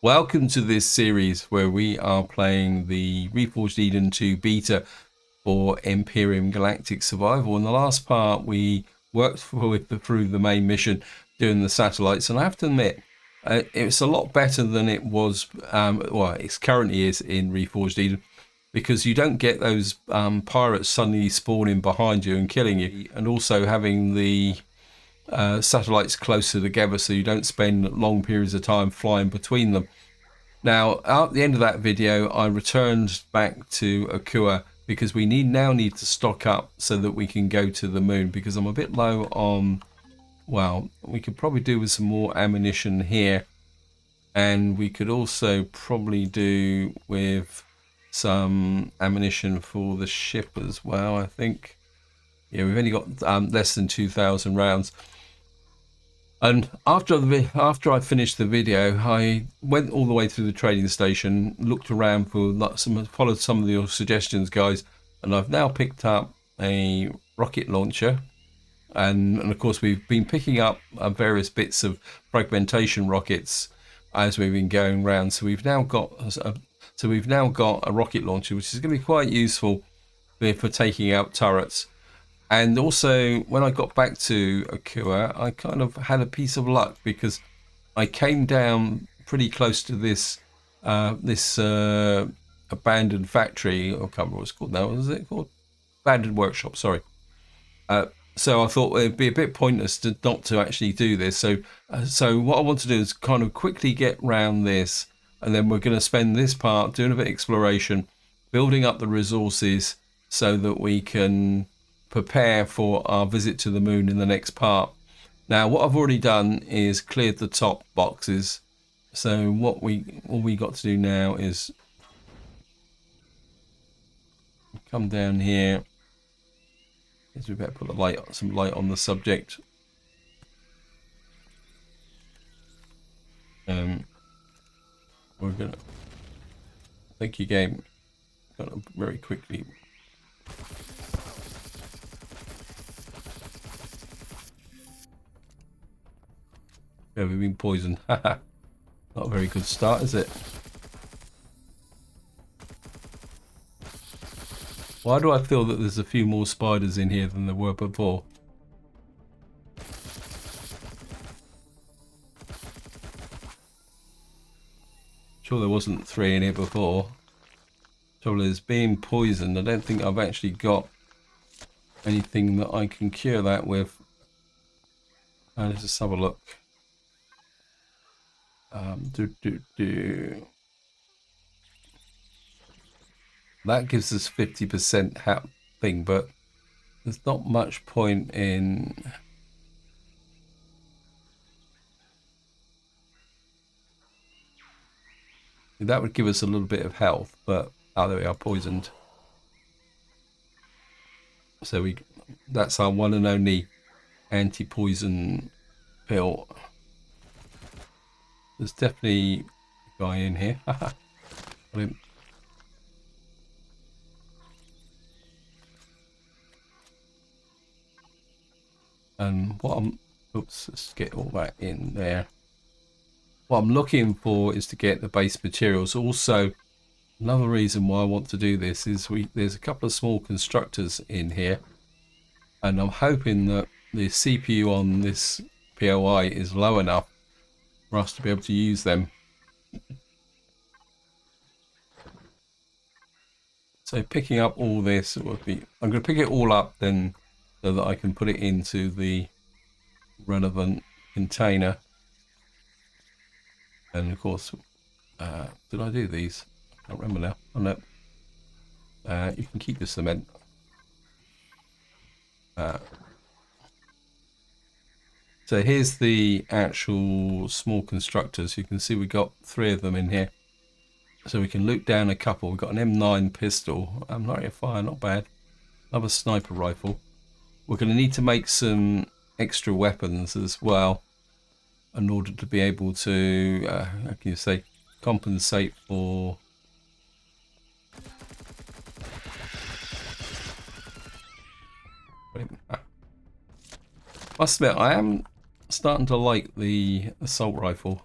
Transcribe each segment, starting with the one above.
Welcome to this series where we are playing the Reforged Eden 2 beta for Empyrion Galactic Survival. In the last part we worked through the main mission doing the satellites, and I have to admit it's a lot better than it was, well it currently is in Reforged Eden, because you don't get those pirates suddenly spawning behind you and killing you, and also having the satellites closer together so you don't spend long periods of time flying between them. Now, at the end of that video, I returned back to Akua because we now need to stock up so that we can go to the moon, because I'm a bit low on, well, we could probably do with some more ammunition here, and we could also probably do with some ammunition for the ship as well, I think. Yeah, we've only got less than 2,000 rounds. And after I finished the video, I went all the way through the trading station, looked around for followed some of your suggestions, guys, and I've now picked up a rocket launcher, and of course we've been picking up various bits of fragmentation rockets as we've been going around. So we've now got a rocket launcher, which is going to be quite useful for taking out turrets. And also, when I got back to Akua, I kind of had a piece of luck because I came down pretty close to this abandoned factory. I can't remember what it's called now. What is it called? Abandoned workshop. Sorry. So I thought it'd be a bit pointless not to actually do this. So what I want to do is kind of quickly get round this, and then we're going to spend this part doing a bit of exploration, building up the resources so that we can prepare for our visit to the moon in the next part. Now, what I've already done is cleared the top boxes. So all we got to do now is come down here. Guess we better put some light on the subject. We're gonna thank you, game. Gonna very quickly. Yeah, we've been poisoned. Not a very good start, is it? Why do I feel that there's a few more spiders in here than there were before? Sure there wasn't 3 in here before. Trouble is, being poisoned, I don't think I've actually got anything that I can cure that with. Let's just have a look. That gives us 50% thing, but there's not much point in. That would give us a little bit of health, but there we are, poisoned. So that's our one and only anti-poison pill. There's definitely a guy in here. And let's get all that in there. What I'm looking for is to get the base materials. Also, another reason why I want to do this is there's a couple of small constructors in here, and I'm hoping that the CPU on this POI is low enough for us to be able to use them. So picking up all this would be, I'm going to pick it all up then so that I can put it into the relevant container. And of course, did I do these? I can't remember now. Oh no. You can keep the cement. So here's the actual small constructors. You can see we got 3 of them in here. So we can loot down a couple. We've got an M9 pistol. Not a fire, not bad. Another sniper rifle. We're going to need to make some extra weapons as well in order to be able to, how can you say, compensate for. Must admit, I am starting to like the assault rifle.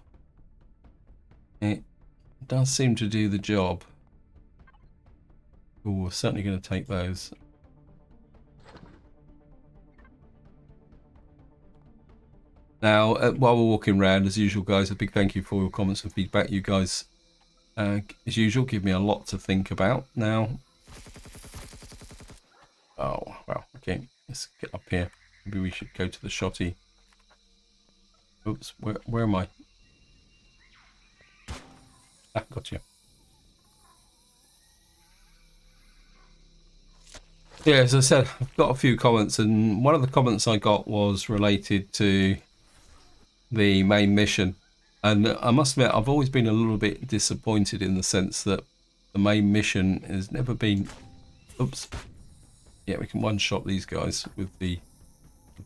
It does seem to do the job. Oh, we're certainly going to take those. Now, while we're walking around, as usual, guys, a big thank you for your comments and feedback. You guys, as usual, give me a lot to think about. Now, oh, well, okay, let's get up here. Maybe we should go to the shotty. Oops, where am I? Ah, got you. Yeah, as I said, I've got a few comments, and one of the comments I got was related to the main mission. And I must admit, I've always been a little bit disappointed in the sense that the main mission has never been... Oops. Yeah, we can one-shot these guys with the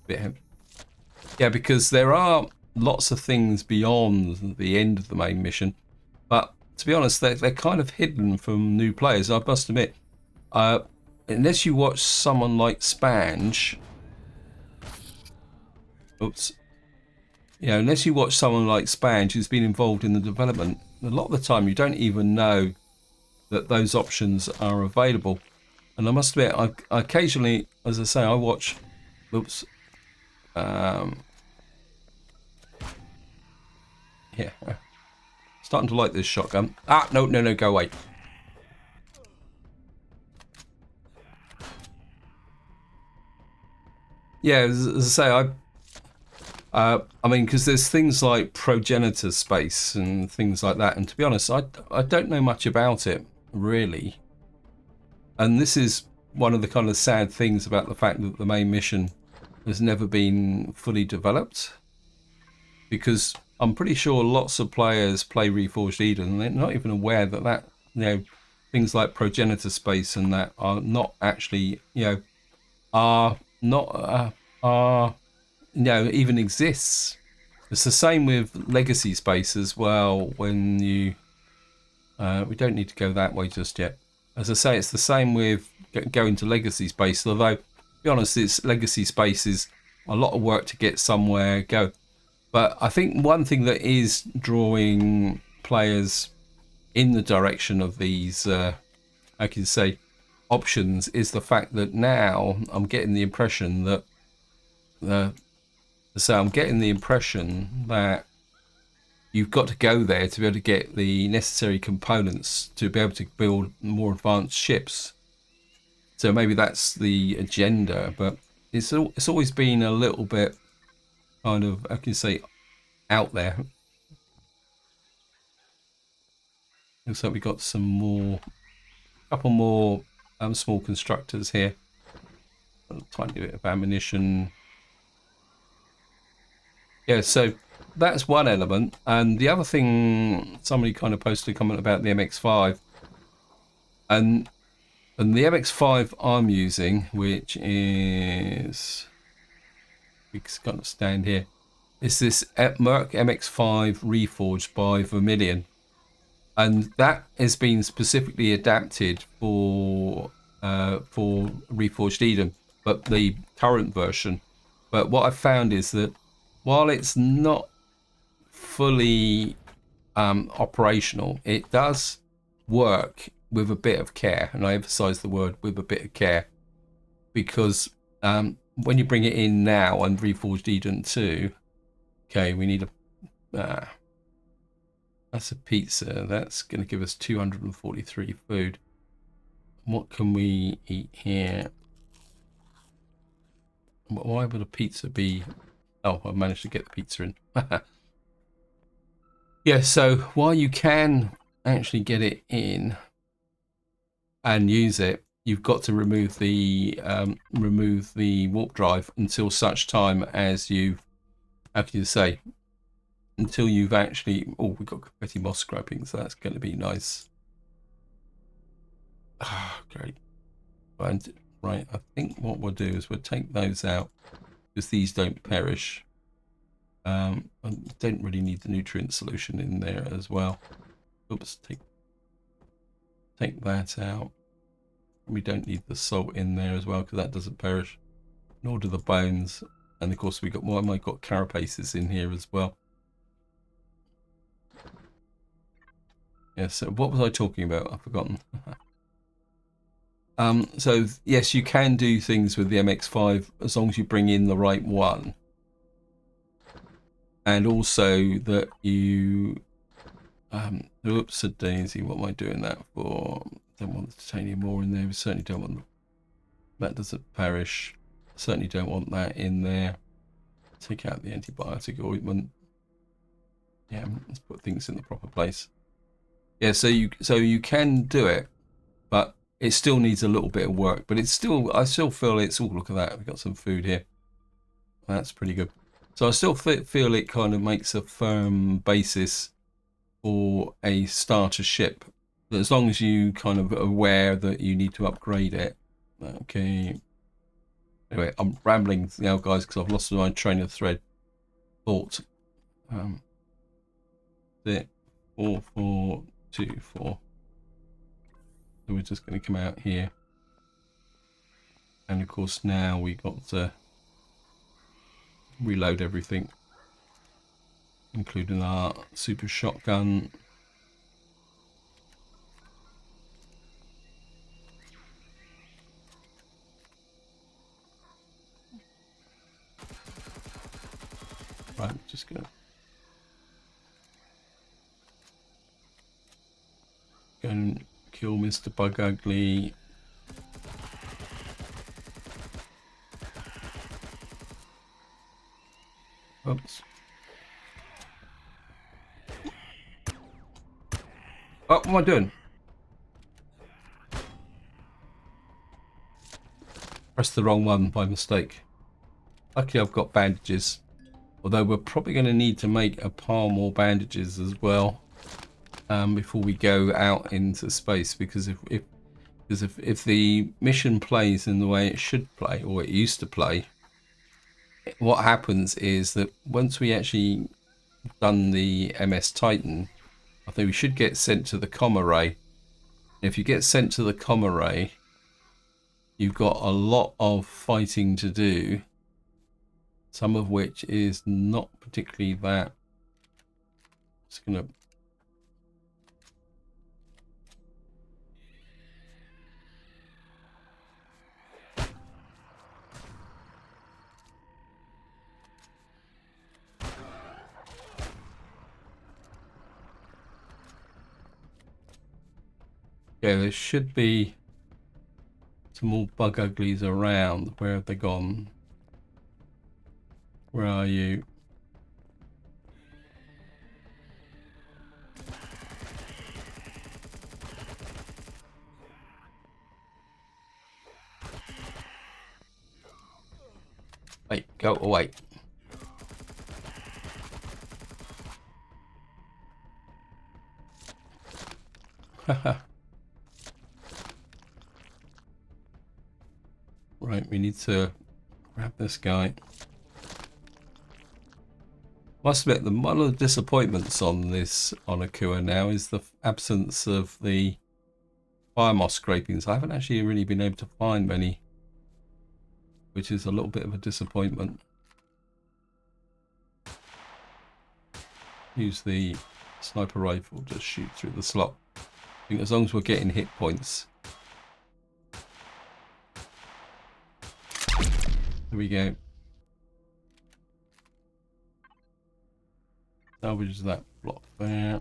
bit. Yeah, because there are lots of things beyond the end of the main mission. But to be honest, they're kind of hidden from new players. I must admit, unless you watch someone like Spange... Oops. Yeah, unless you watch someone like Spange who's been involved in the development, a lot of the time you don't even know that those options are available. And I must admit, I occasionally, as I say, I watch... Oops. Yeah. Starting to like this shotgun. Ah, no, go away. Yeah, as I say, I mean, because there's things like progenitor space and things like that, and to be honest, I don't know much about it, really. And this is one of the kind of sad things about the fact that the main mission has never been fully developed. Because I'm pretty sure lots of players play Reforged Eden, and they're not even aware that, you know, things like progenitor space and that are not actually, you know, are you know, even exists. It's the same with legacy space as well. When you we don't need to go that way just yet. As I say, it's the same with going to legacy space, although to be honest, it's legacy space is a lot of work to get somewhere go. But I think one thing that is drawing players in the direction of these I can say options is the fact that now I'm getting the impression that I'm getting the impression that you've got to go there to be able to get the necessary components to be able to build more advanced ships. So maybe that's the agenda, but it's always been a little bit kind of, I can say, out there. Looks like we got some more, couple more small constructors here. A tiny bit of ammunition. Yeah, so that's one element. And the other thing, somebody kind of posted a comment about the MX5. And the MX5 I'm using, which is, we kind of stand here, is this Merc MX5 reforged by Vermilion. And that has been specifically adapted for Reforged Eden, but the current version. But what I've found is that while it's not fully operational, it does work with a bit of care, and I emphasize the word with a bit of care, because when you bring it in now on Reforged Eden 2, okay, we need a that's a pizza. That's going to give us 243 food. What can we eat here? Why would a pizza be... Oh, I managed to get the pizza in. Yeah, so while you can actually get it in and use it, you've got to remove the warp drive until such time as you've, how can you say, until you've actually... Oh, we've got confetti moss scraping, so that's going to be nice. Ah, great. And, right, I think what we'll do is we'll take those out, because these don't perish. I don't really need the nutrient solution in there as well. Oops, take that out. We don't need the salt in there as well, because that doesn't perish. Nor do the bones. And of course we got, well, I might got carapaces in here as well. Yeah, so what was I talking about? I've forgotten. So yes, you can do things with the MX5 as long as you bring in the right one. And also that you oops a daisy, what am I doing that for? Don't want the titanium ore in there. We certainly don't want that, doesn't perish. Certainly don't want that in there. Take out the antibiotic ointment. Yeah, let's put things in the proper place. Yeah, so you can do it, but it still needs a little bit of work. But it's still, I still feel it's. Oh, look at that! We've got some food here. That's pretty good. So I still feel it kind of makes a firm basis for a starter ship. But as long as you kind of aware that you need to upgrade it. Okay. Anyway, I'm rambling now, guys, because I've lost my train of thought. There, 4424. So we're just going to come out here, and of course now we got to reload everything, including our super shotgun. Right, just gonna go and kill Mr. Bug Ugly. Oops. Oh, what am I doing? Pressed the wrong one by mistake. Luckily I've got bandages. Although we're probably going to need to make a pile more bandages as well before we go out into space, because if the mission plays in the way it should play, or it used to play, what happens is that once we actually done the MS Titan, I think we should get sent to the comm array. If you get sent to the comm array, you've got a lot of fighting to do, some of which is not particularly that. Just gonna yeah, there should be some more bug uglies around. Where have they gone? Where are you? Wait, go away. Right, we need to grab this guy. Must admit, one of the disappointments on this on Akua now is the absence of the fire moss scrapings. I haven't actually really been able to find many, which is a little bit of a disappointment. Use the sniper rifle to shoot through the slot. I think as long as we're getting hit points. There we go. Salvage that block there.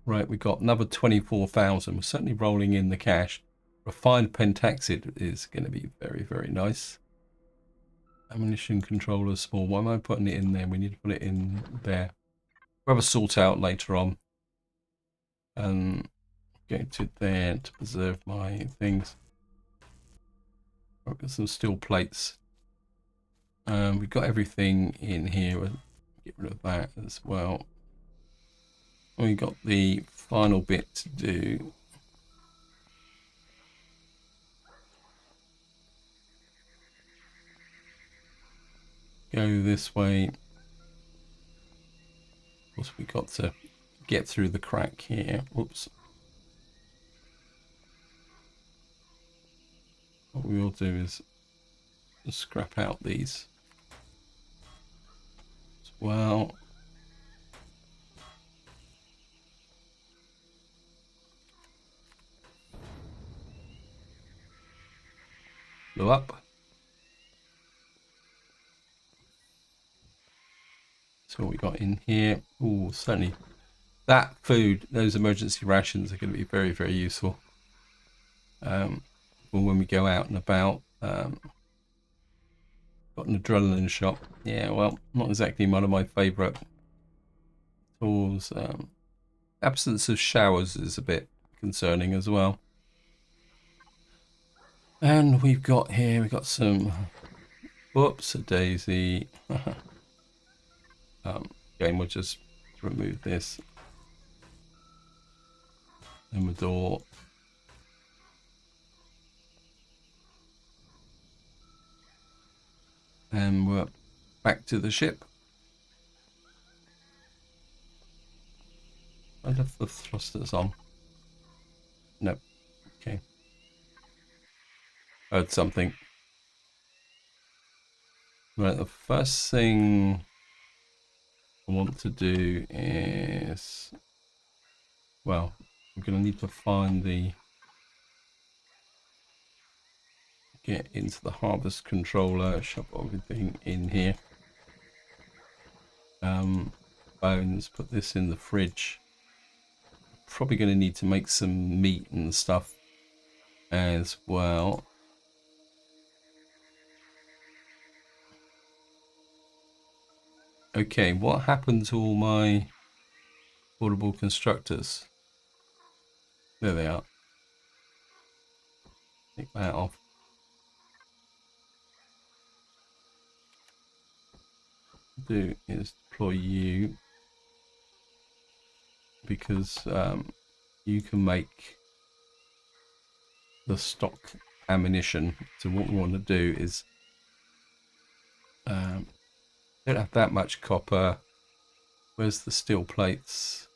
Right, we got another 24,000. We're certainly rolling in the cash. Refined pentaxid is going to be very, very nice. Ammunition controller small. Why am I putting it in there? We need to put it in there. We'll have a sort out later on. Go to there to preserve my things. I've got some steel plates. We've got everything in here. We'll get rid of that as well. We got the final bit to do. Go this way. Of course, we got to get through the crack here. Whoops. What we will do is scrap out these as well. blew up. So what we got in here? Oh, certainly that food, those emergency rations are going to be very, very useful for when we go out and about. Got an adrenaline shot. Yeah, well, not exactly one of my favourite tools. Absence of showers is a bit concerning as well. And we've got some, whoops, a daisy. Again, we'll just remove this. And the door. And we're back to the ship. I left the thrusters on. No. Okay. Heard something. Right, the first thing I want to do is, well, we're going to need to find get into the harvest controller, shove everything in here. Bones, put this in the fridge. Probably going to need to make some meat and stuff as well. Okay, what happened to all my portable constructors? There they are. Take that off. Do is deploy you, because you can make the stock ammunition. So what we want to do is don't have that much copper. Where's the steel plates?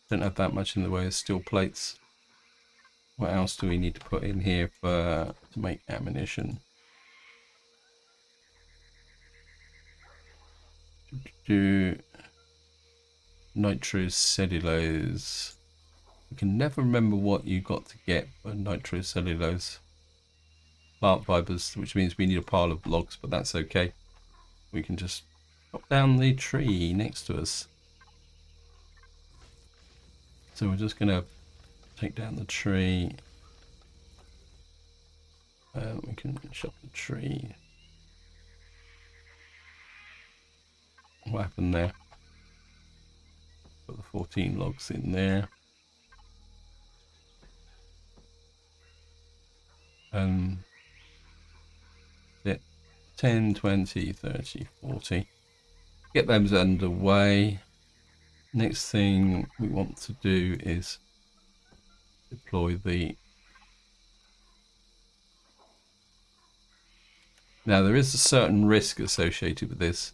Don't have that much in the way of steel plates. What else do we need to put in here to make ammunition? Do nitrocellulose. I can never remember what you got to get for nitrocellulose. Plant fibers, which means we need a pile of logs, but that's okay. We can just chop down the tree next to us. So we're just going to take down the tree. We can chop the tree. What happened there? Put the 14 logs in there. 10, 20, 30, 40. Get those underway. Next thing we want to do is deploy the... Now there is a certain risk associated with this.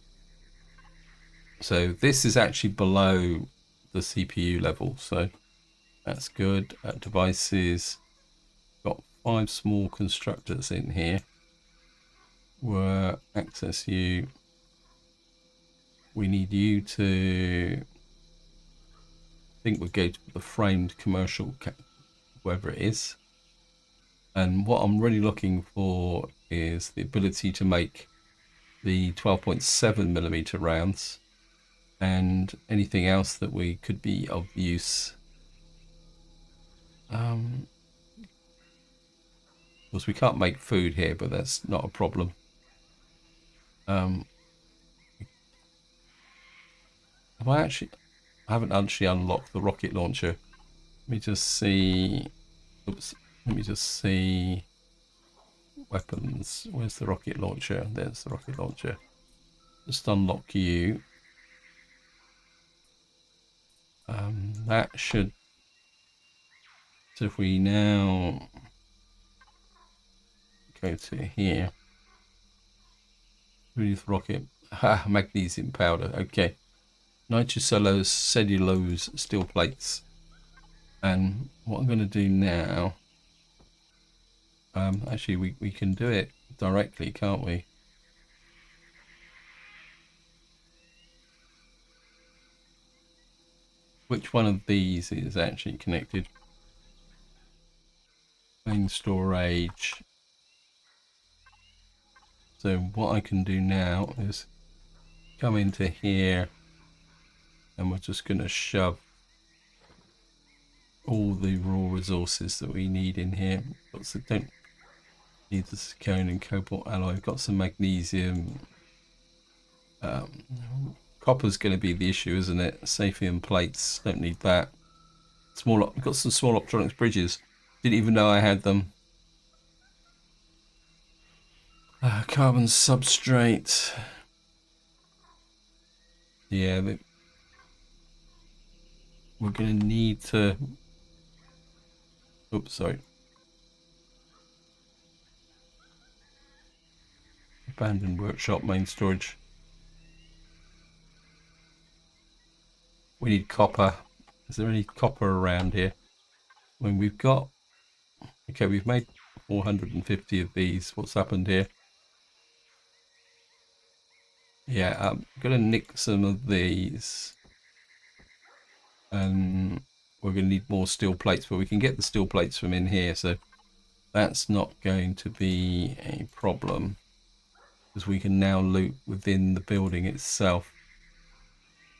So this is actually below the CPU level, so that's good. Devices, got 5 small constructors in here. We'll access you. We need you to... I think we'll go to the framed commercial, wherever it is. And what I'm really looking for is the ability to make the 12.7mm rounds and anything else that we could be of use. Of course, we can't make food here, but that's not a problem. I haven't actually unlocked the rocket launcher. Let me just see. Oops. Let me just see. Weapons. Where's the rocket launcher? There's the rocket launcher. Just unlock you. That should... So if we now go to here. Breathe rocket. Ha, magnesium powder. Okay. Nitrocellulose, cellulose, steel plates. And what I'm going to do now... actually, we can do it directly, can't we? Which one of these is actually connected? Main storage. So what I can do now is come into here, and we're just going to shove all the raw resources that we need in here. So don't need the zircon and cobalt alloy. We've got some magnesium. Copper's going to be the issue, isn't it? Saphium plates, don't need that. We've got some small optronics bridges. Didn't even know I had them. Carbon substrate. Yeah, we're going to need to... Oops, sorry. Abandoned workshop, main storage. We need copper. Is there any copper around here? When we've got... Okay, we've made 450 of these. What's happened here? Yeah, I'm going to nick some of these. And we're going to need more steel plates, but we can get the steel plates from in here, so that's not going to be a problem, because we can now loot within the building itself.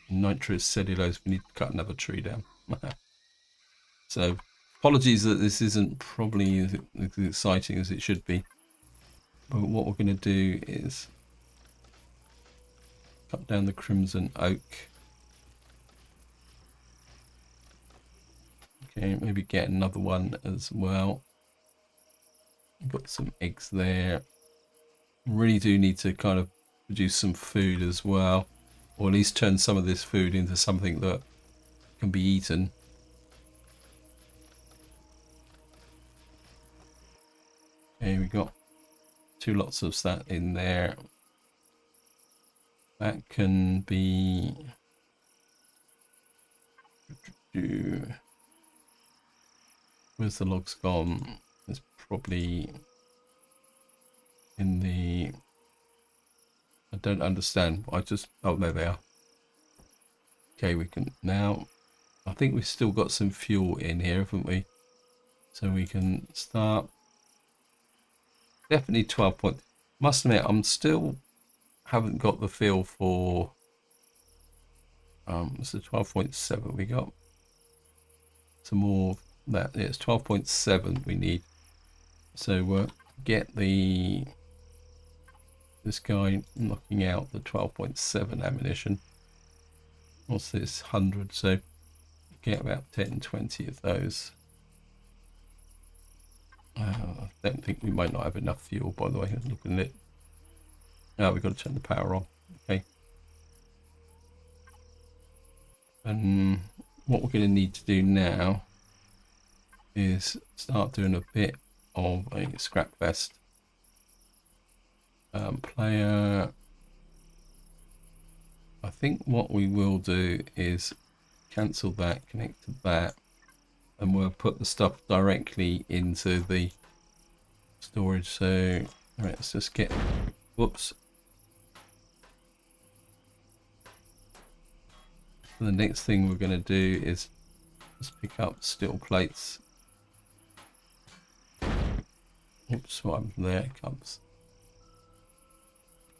Nitrous cellulose, we need to cut another tree down. So apologies that this isn't probably as exciting as it should be, but what we're going to do is cut down the crimson oak. Okay, maybe get another one as well. Got some eggs there. Really do need to kind of produce some food as well, or at least turn some of this food into something that can be eaten. Okay, we got 2 lots of that in there. That can be... Where's the logs gone? It's probably in the... I don't understand. Oh, there they are. Okay, we can now... I think we've still got some fuel in here, haven't we? So we can start. Definitely 12 point. Must admit, I'm still haven't got the feel for... it's the 12.7 we got. Some more that. Yeah, it's 12.7 we need. So get this guy knocking out the 12.7 ammunition. What's this? 100. So get about 10, 20 of those. I don't think we might not have enough fuel, by the way. Looking at it. Oh, we've got to turn the power on. Okay. And what we're going to need to do now is start doing a bit of a scrap vest. Player. I think what we will do is cancel that, connect to that, and we'll put the stuff directly into the storage. So let's just get... Whoops. The next thing we're going to do is just pick up steel plates. Oops, what happened there? It comes.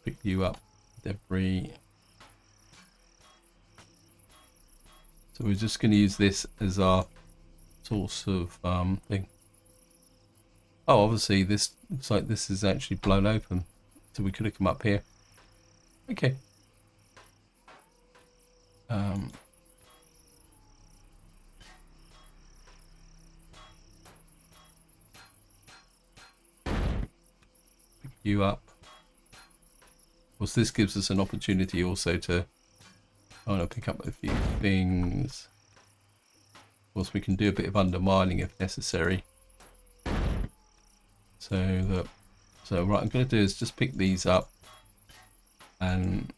Pick you up, debris. So we're just going to use this as our source of thing. Oh, obviously this looks like this is actually blown open, so we could have come up here. Okay. Pick you up. Of course, this gives us an opportunity also to pick up a few things. Of course, we can do a bit of undermining if necessary. So what I'm going to do is just pick these up and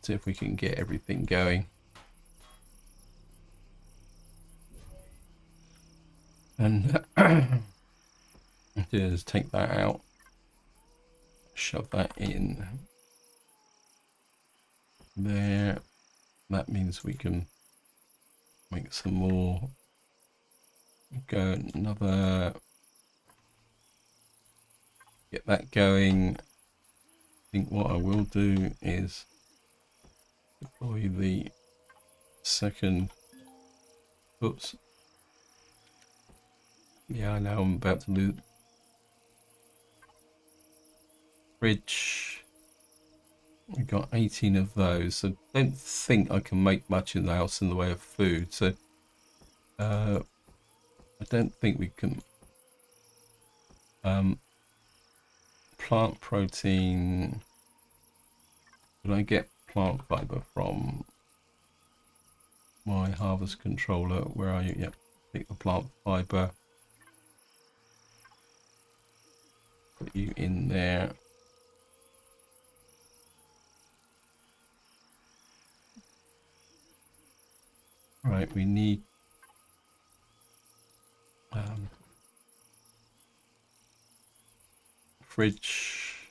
see if we can get everything going. And just take that out, shove that in there. That means we can make some more. Go another. Get that going. think what I will do is deploy the second. Oops. Yeah, I know I'm about to lose. Fridge. We got 18 of those, so I don't think I can make much in the house in the way of food. So I don't think we can. Plant protein. Can I get plant fiber from my harvest controller? Where are you? Yep, take the plant fiber. Put you in there. Right, we need fridge.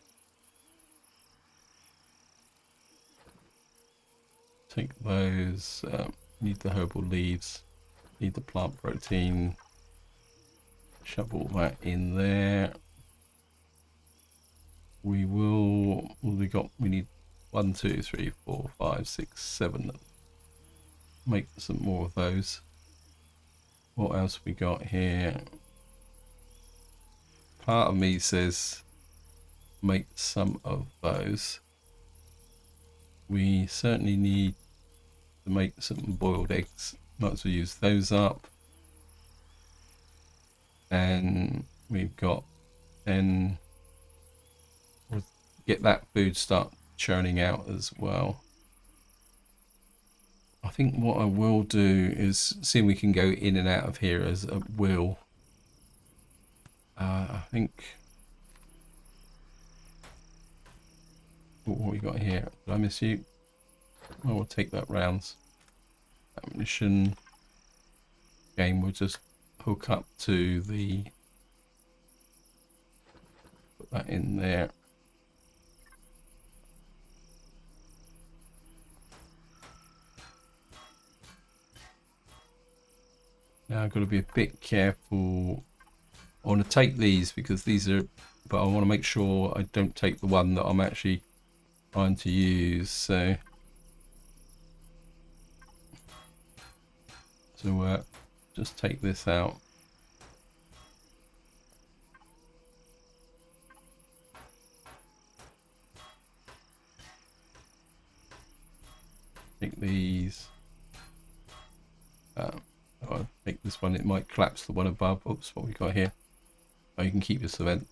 Take those. Need the herbal leaves. Need the plant protein. Shove all that in there. We will. We need 1, 2, 3, 4, 5, 6, 7. Make some more of those. What else we got here? Part of me says make some of those. We certainly need to make some boiled eggs. Might as well use those up. And we've got then we'll get that food start churning out as well. I think what I will do is see if we can go in and out of here as a will. I think what we got here. Did I miss you? Oh, we'll take that rounds. Ammunition. Again, we'll just hook up to the. Put that in there. Now I've got to be a bit careful. I want to take these because these are, but I want to make sure I don't take the one that I'm actually trying to use. So just take this out. Take these. I'll take this one. It might collapse the one above. Oops, what we got here? Oh, you can keep your cement.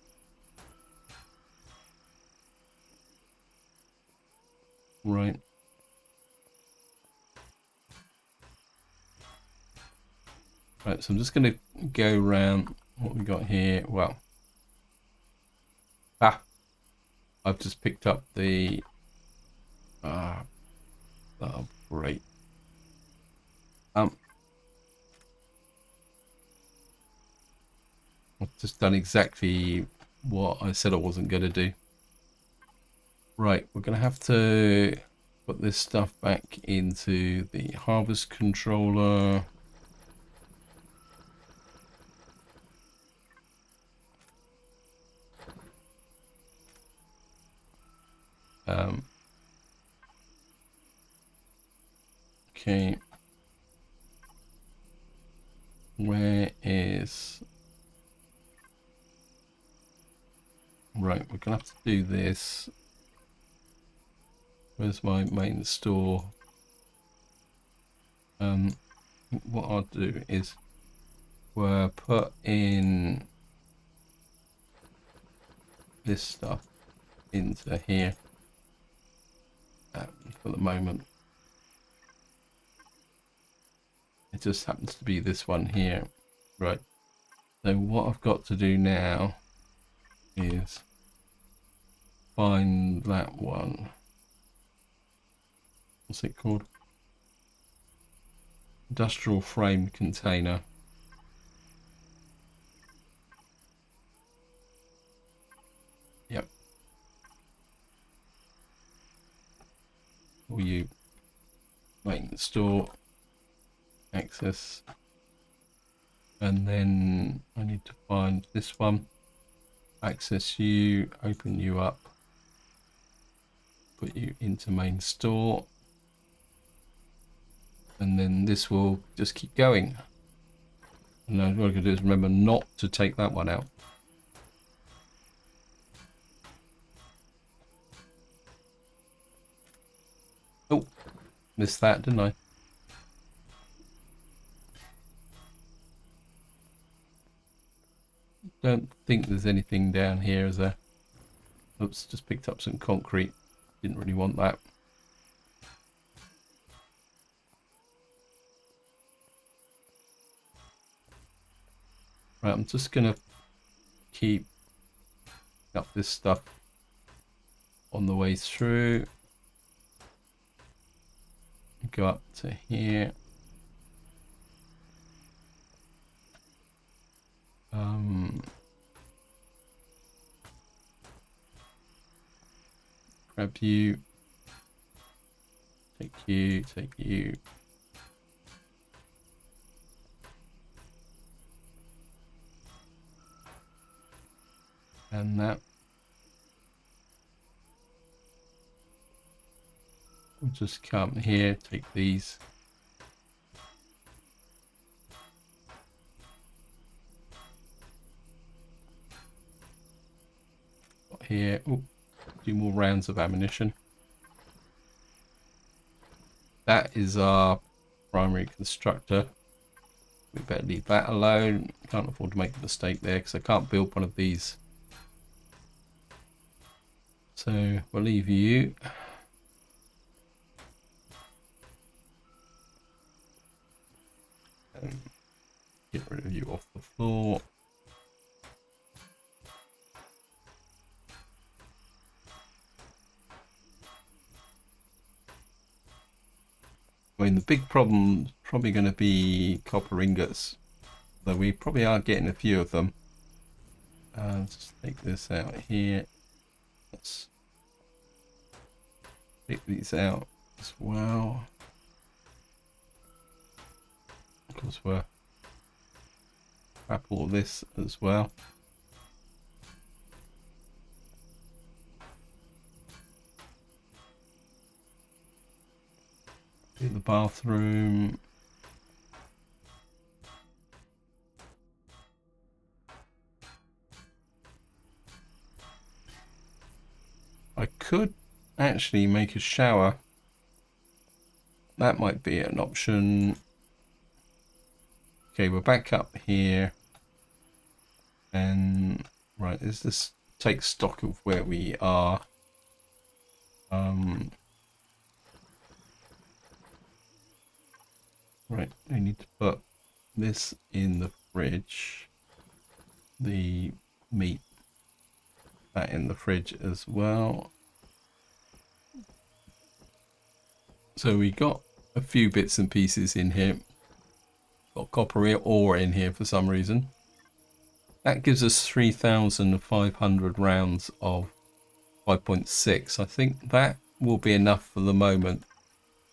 Right. Right, so I'm just going to go around what we got here. Well, I've just picked up the. Oh, great. I've just done exactly what I said I wasn't going to do. Right, we're going to have to put this stuff back into the harvest controller. Okay. Where is... Right, we're going to have to do this. Where's my main store? What I'll do is we'll put in this stuff into here for the moment. It just happens to be this one here. Right. So what I've got to do now is find that one. What's it called? Industrial frame container. Yep. Will you make store access? And then I need to find this one. Access you, open you up. put you into main store. And then this will just keep going. And what I'm going to do is remember not to take that one out. Oh, missed that, didn't I? Don't think there's anything down here, is there? Oops, just picked up some concrete. Didn't really want that. Right, I'm just going to keep up this stuff on the way through. Go up to here. Grab you. Take you, take you. And that. We'll just come here, take these. Here, oh, do more rounds of ammunition. That is our primary constructor. We better leave that alone. Can't afford to make a mistake there because I can't build one of these. So we'll leave you. And get rid of you off the floor. I mean, the big problem is probably going to be copper ingots, though we probably are getting a few of them. Just take this out here. Let's take these out as well. Of course, we'll wrap all this as well. Do the bathroom. I could actually make a shower. That might be an option. Okay, we're back up here. And right, is this take stock of where we are? Right, I need to put this in the fridge. The meat, that in the fridge as well. So we got a few bits and pieces in here. Got copper ore in here for some reason. That gives us 3,500 rounds of 5.6. I think that will be enough for the moment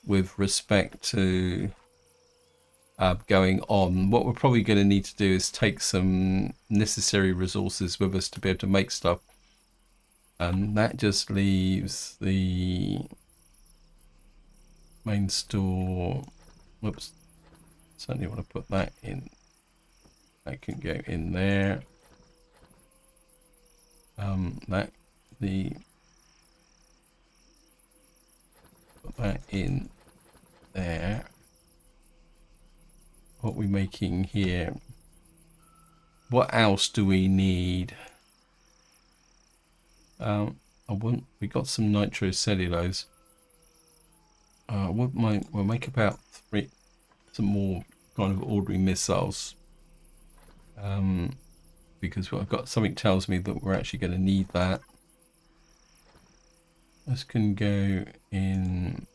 with respect to going on. What we're probably going to need to do is take some necessary resources with us to be able to make stuff. And that just leaves the main store. Whoops. Certainly want to put that in. That can go in there. Put that in there. What we're making here. What else do we need? We got some nitrocellulose. We'll make about some more kind of ordinary missiles. Because I've got something tells me that we're actually going to need that. This can go in.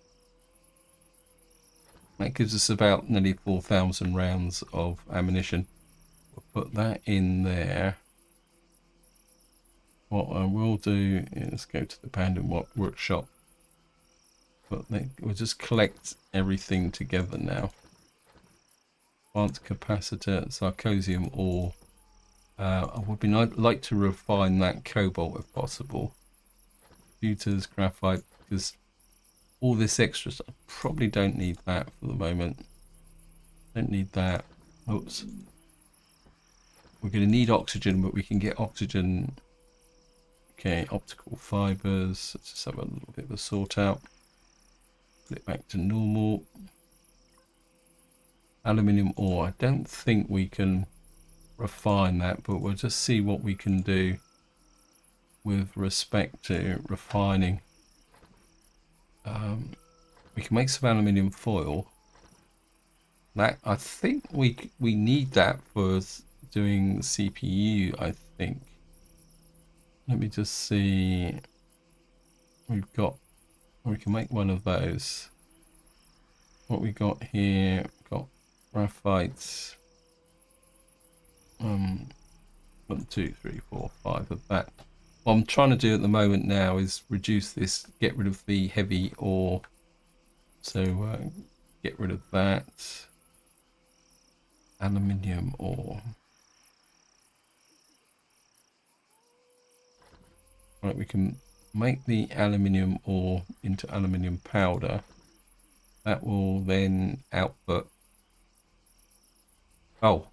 That gives us about nearly 4,000 rounds of ammunition. We'll put that in there. What I will do is go to the abandoned workshop. But we'll just collect everything together now. Advanced capacitor, sarcosium ore. I would like to refine that cobalt if possible. Computers, graphite. because all this extra stuff, probably don't need that for the moment. Don't need that. Oops. We're going to need oxygen, but we can get oxygen. Okay, optical fibers. Let's just have a little bit of a sort out. Put it back to normal. Aluminium ore. I don't think we can refine that, but we'll just see what we can do with respect to refining. We can make some aluminium foil. That, I think we need that for doing CPU, I think. Let me just see. We can make one of those. What we got here, got graphites. 1, 2, 3, 4, 5 of that. What I'm trying to do at the moment now is reduce this, get rid of the heavy ore. So get rid of that. Aluminium ore. Right, we can make the aluminium ore into aluminium powder. That will then output. Oh,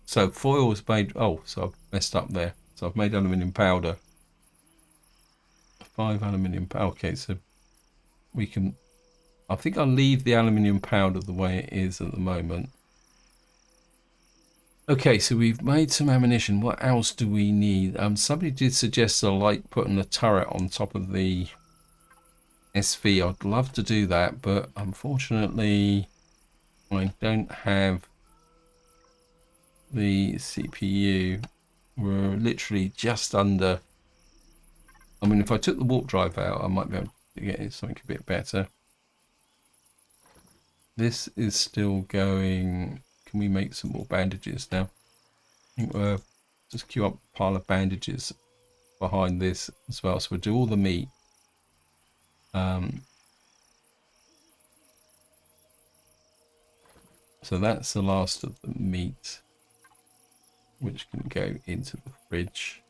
so foil is made. Oh, so I've messed up there. So I've made aluminium powder. 5 aluminium powder. Okay, so we can. I think I'll leave the aluminium powder the way it is at the moment. Okay, so we've made some ammunition. What else do we need? Somebody did suggest putting a turret on top of the SV. I'd love to do that, but unfortunately I don't have the CPU. We're literally just under. I mean, if I took the warp drive out, I might be able to get something a bit better. This is still going. Can we make some more bandages now? I think we'll just queue up a pile of bandages behind this as well. So we'll do all the meat. So that's the last of the meat, which can go into the fridge.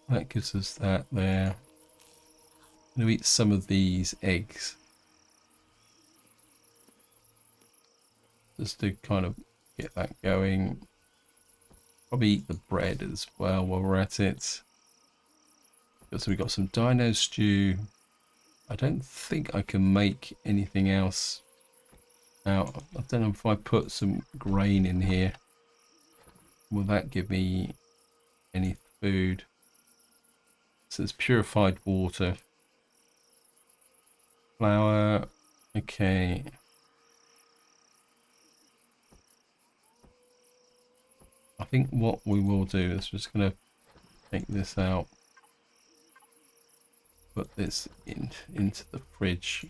That gives us that there. I'm going to eat some of these eggs. Just to kind of get that going. Probably eat the bread as well while we're at it. So we've got some dino stew. I don't think I can make anything else out. I don't know if I put some grain in here. Will that give me any food? So it's purified water. Flour. Okay. I think what we will do is just going to take this out. Put this into the fridge.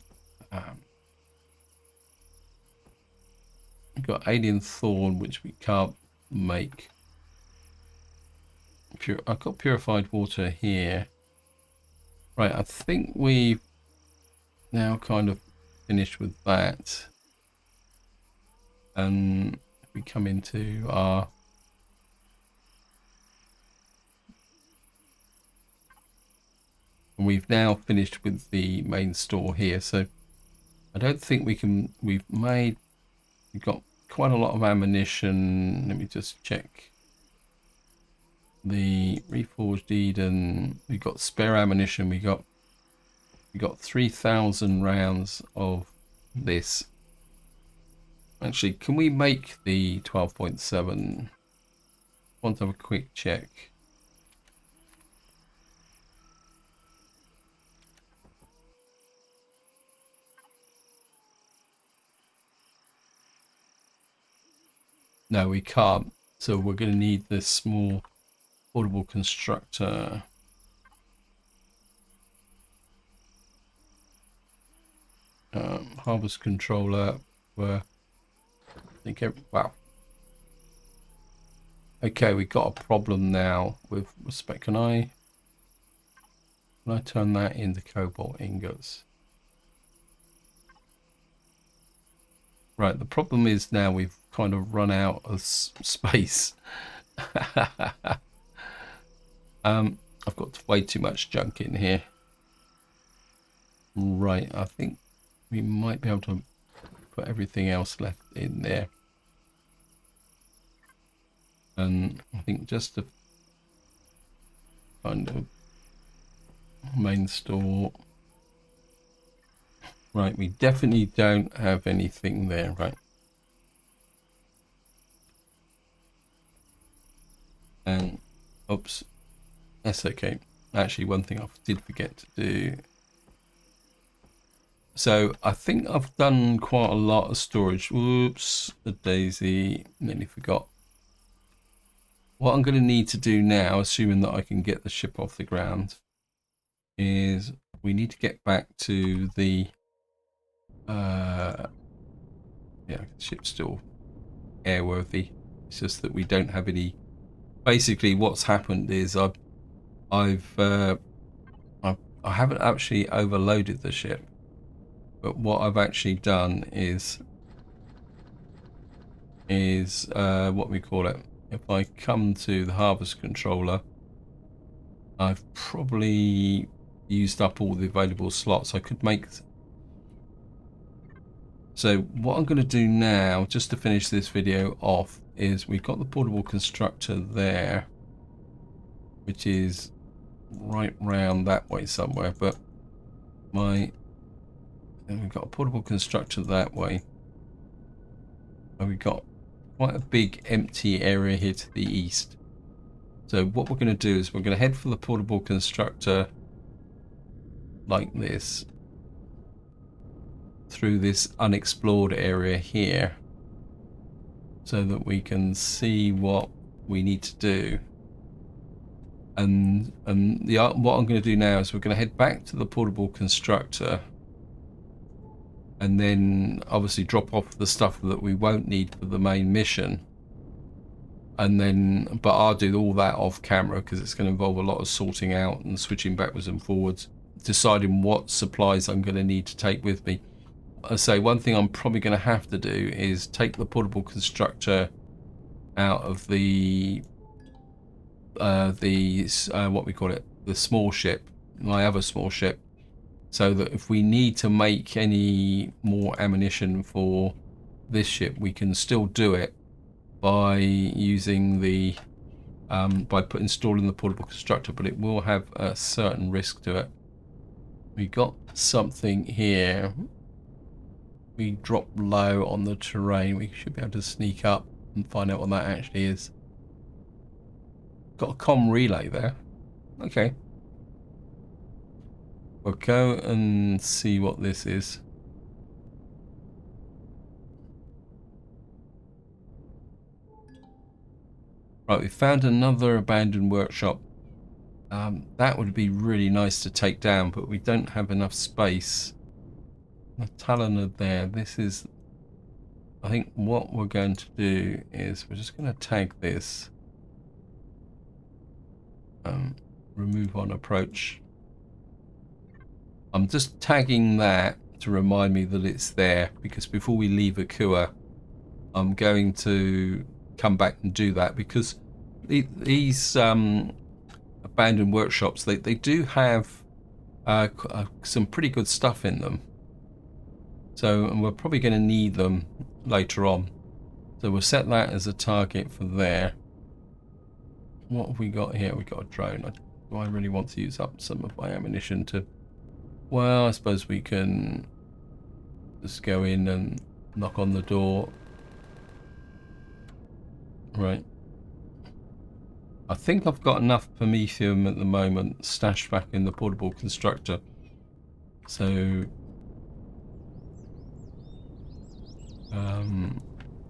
We've got alien thorn, which we can't make. I've got purified water here. Right, I think we've now kind of finished with that. And if we come into our we've now finished with the main store here, so I don't think we can. We've got quite a lot of ammunition. Let me just check the Reforged Eden. We've got spare ammunition. We got 3,000 rounds of this. Actually, can we make the 12.7? I want to have a quick check. No, we can't. So we're going to need this small portable constructor. Harvest controller. Where I think wow. Okay, we got a problem now with respect. Can I turn that into cobalt ingots? Right, the problem is now we've kind of run out of space. I've got way too much junk in here. Right, I think we might be able to put everything else left in there. And I think just to kind of main store. Right, we definitely don't have anything there, right? And oops, that's okay. Actually, one thing I did forget to do. So I think I've done quite a lot of storage. Whoops, the daisy, nearly forgot. What I'm going to need to do now, assuming that I can get the ship off the ground, is we need to get back to the yeah, the ship's still airworthy. It's just that we don't have any. Basically, what's happened is I haven't actually overloaded the ship, but what I've actually done is what we call it. If I come to the harvest controller, I've probably used up all the available slots. I could make. So what I'm going to do now, just to finish this video off, is we've got the portable constructor there, which is right round that way somewhere, but and we've got a portable constructor that way, and we've got quite a big empty area here to the east. So what we're going to do is we're going to head for the portable constructor like this through this unexplored area here, so that we can see what we need to do. And what I'm going to do now is we're going to head back to the portable constructor, and then obviously drop off the stuff that we won't need for the main mission. And then, but I'll do all that off camera because it's going to involve a lot of sorting out and switching backwards and forwards, deciding what supplies I'm going to need to take with me. I say one thing I'm probably going to have to do is take the portable constructor out of the what we call it, the small ship, my other small ship, so that if we need to make any more ammunition for this ship, we can still do it by using the installing the portable constructor, but it will have a certain risk to it. We got something here. We drop low on the terrain. We should be able to sneak up and find out what that actually is. Got a comm relay there. Okay. We'll go and see what this is. Right, we found another abandoned workshop. That would be really nice to take down, but we don't have enough space. The Talon are there. This is, I think what we're going to do is we're just going to tag this. Remove on approach. I'm just tagging that to remind me that it's there, because before we leave Akua, I'm going to come back and do that, because these abandoned workshops, they do have some pretty good stuff in them. So, and we're probably going to need them later on. So we'll set that as a target for there. What have we got here? We've got a drone. Do I really want to use up some of my ammunition to... Well, I suppose we can just go in and knock on the door. Right. I think I've got enough promethium at the moment stashed back in the portable constructor. So...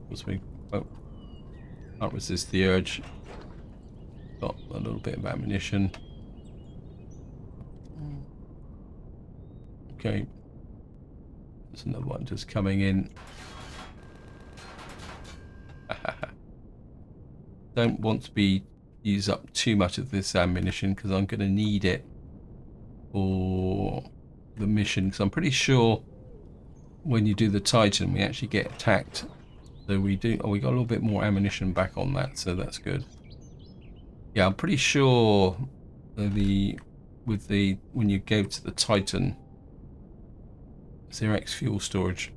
because we can't resist the urge. Got a little bit of ammunition. Okay. There's another one just coming in. Don't want to use up too much of this ammunition, because I'm going to need it for the mission, because I'm pretty sure when you do the Titan we actually get attacked. So we do. Oh, we got a little bit more ammunition back on that, so that's good. Yeah, I'm pretty sure when you go to the Titan, 0x fuel storage.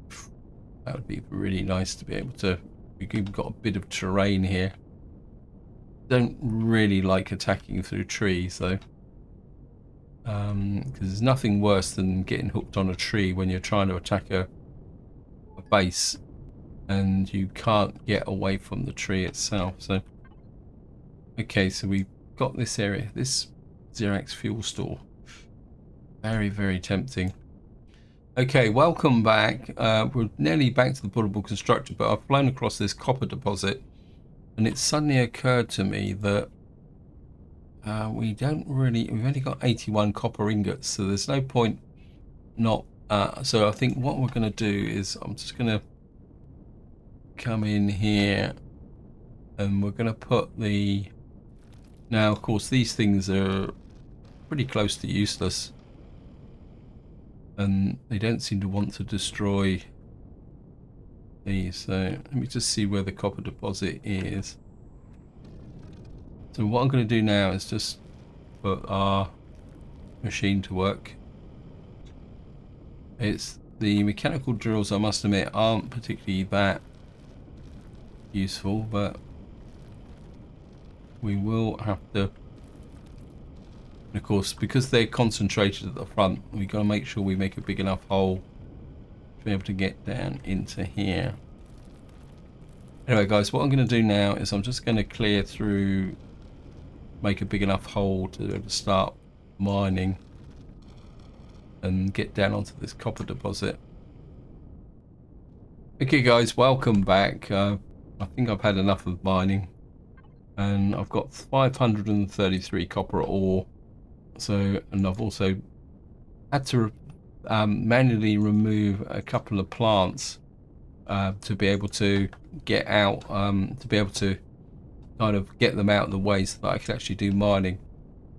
That would be really nice to be able to. We've got a bit of terrain here. Don't really like attacking through trees though, because there's nothing worse than getting hooked on a tree when you're trying to attack a base and you can't get away from the tree itself. So okay, so we've got this area, this 0x fuel store. Very, very tempting. Okay, welcome back. We're nearly back to the portable constructor, but I've flown across this copper deposit, and it suddenly occurred to me that we've only got 81 copper ingots, so there's no point not. So I think what we're going to do is I'm just going to come in here, and we're going to put the. Now, of course, these things are pretty close to useless, and they don't seem to want to destroy these. So let me just see where the copper deposit is. So what I'm going to do now is just put our machine to work. It's the mechanical drills, I must admit, aren't particularly that useful, but we will have to. And of course, because they're concentrated at the front, we've got to make sure we make a big enough hole to be able to get down into here. Anyway, guys, what I'm going to do now is I'm just going to clear through, make a big enough hole to be able to start mining and get down onto this copper deposit. Okay, guys, welcome back. I think I've had enough of mining, and I've got 533 copper ore. So, and I've also had to manually remove a couple of plants to be able to get out, to be able to kind of get them out of the way so that I could actually do mining,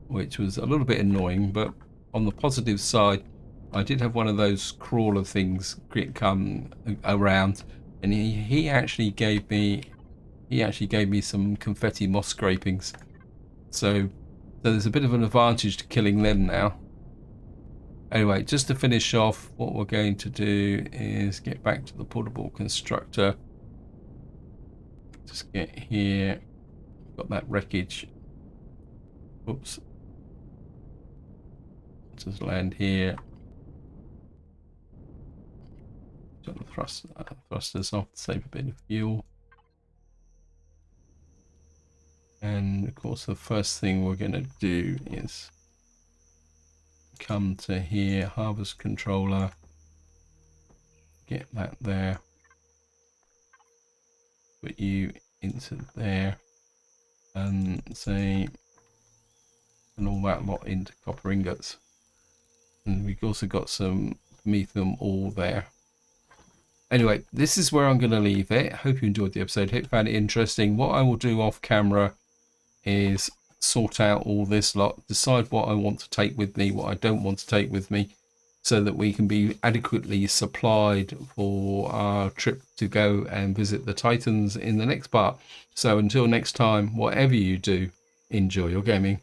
which was a little bit annoying. But on the positive side, I did have one of those crawler things come around, and he actually gave me some confetti moss scrapings. So there's a bit of an advantage to killing them now. Anyway, just to finish off, what we're going to do is get back to the portable constructor. Just get here. Got that wreckage. Oops. Just land here. Got the thrusters off to save a bit of fuel. And of course, the first thing we're going to do is come to here, harvest controller, get that there, put you into there, and say, and all that lot into copper ingots. And we've also got some methium ore there. Anyway, this is where I'm going to leave it. Hope you enjoyed the episode. Hope you found it interesting. What I will do off camera is sort out all this lot, decide what I want to take with me, what I don't want to take with me, so that we can be adequately supplied for our trip to go and visit the Titans in the next part. So until next time, whatever you do, enjoy your gaming.